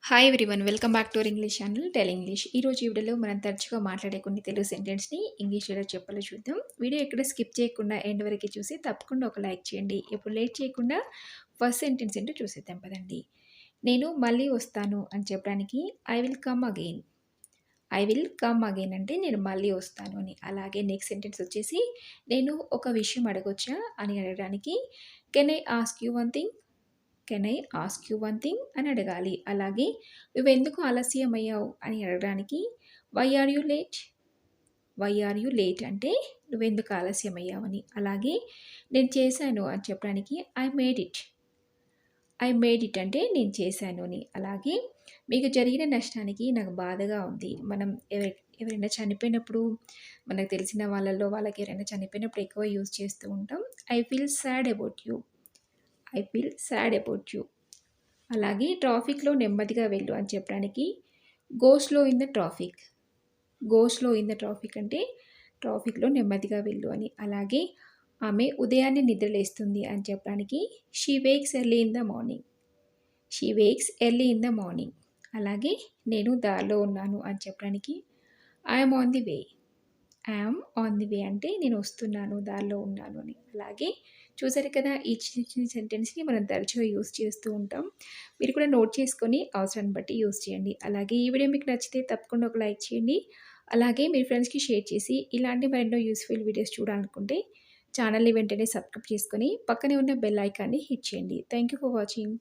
Hi everyone welcome back to our English channel tell English. ఈరోజు ఈ వీడియోలో మనం తరచుగా మాట్లాడే కొన్ని తెలుగు సెంటెన్స్ని ఇంగ్లీష్ ఎలా చెప్పాలో చూద్దాం. వీడియో ఎక్కడ స్కిప్ చేయకుండా ఎండ్ వరకు చూసి తప్పకుండా ఒక లైక్ చేయండి. ఇప్పుడు లేట్ చేయకుండా ఫస్ట్ సెంటెన్స్ ఏంటో చూసేద్దాం పదండి. నేను మళ్ళీ వస్తాను అని చెప్పడానికి I will come again. I will come again అంటే నేను మళ్ళీ వస్తాను అని. అలాగే నెక్స్ట్ సెంటెన్స్ వచ్చేసి నేను ఒక విషయం అడగొచ్చా అని అడగడానికి can I ask you one thing. Can I ask you one thing అని అడగాలి. అలాగే నువ్వెందుకు ఆలస్యమయ్యావు అని అడగడానికి why are you late. Why are you late అంటే నువ్వెందుకు ఆలస్యమయ్యావని. అలాగే నేను చేశాను అని చెప్పడానికి I made it. I made it అంటే నేను చేశాను అని. అలాగే మీకు జరిగిన నష్టానికి నాకు బాధగా ఉంది. మనం ఎవరైనా చనిపోయినప్పుడు మనకు తెలిసిన వాళ్ళలో వాళ్ళకి ఎవరైనా చనిపోయినప్పుడు ఎక్కువ యూజ్ చేస్తూ ఉంటాం. I feel sad about you. I feel sad about you. అలాగే ట్రాఫిక్‌లో నెమ్మదిగా వెళ్ళు అని చెప్పడానికి go slow in the traffic. Go slow in the traffic అంటే ట్రాఫిక్‌లో నెమ్మదిగా వెళ్ళు అని. అలాగే ఆమె ఉదయాన్నే నిద్రలేస్తుంది అని చెప్పడానికి she wakes early in the morning. She wakes early in the morning. అలాగే నేను దారిలో ఉన్నాను అని చెప్పడానికి I am on the way. I'm on the way అంటే నేను వస్తున్నాను, దారిలో ఉన్నాను అని. అలాగే చూసారు కదా, ఈ చిన్న చిన్న సెంటెన్స్‌ని మనం తరచుగా యూజ్ చేస్తూ ఉంటాం. మీరు కూడా నోట్ చేసుకొని అవసరాన్ని బట్టి యూజ్ చేయండి. అలాగే ఈ వీడియో మీకు నచ్చితే తప్పకుండా ఒక లైక్ చేయండి. అలాగే మీ ఫ్రెండ్స్‌కి షేర్ చేసి ఇలాంటి మరెన్నో యూస్‌ఫుల్ వీడియోస్ చూడాలనుకుంటే ఛానల్‌ని వెంటనే సబ్స్క్రైబ్ చేసుకొని పక్కనే ఉన్న బెల్ ఐకాన్‌ని హిట్ చేయండి. Thank you for watching.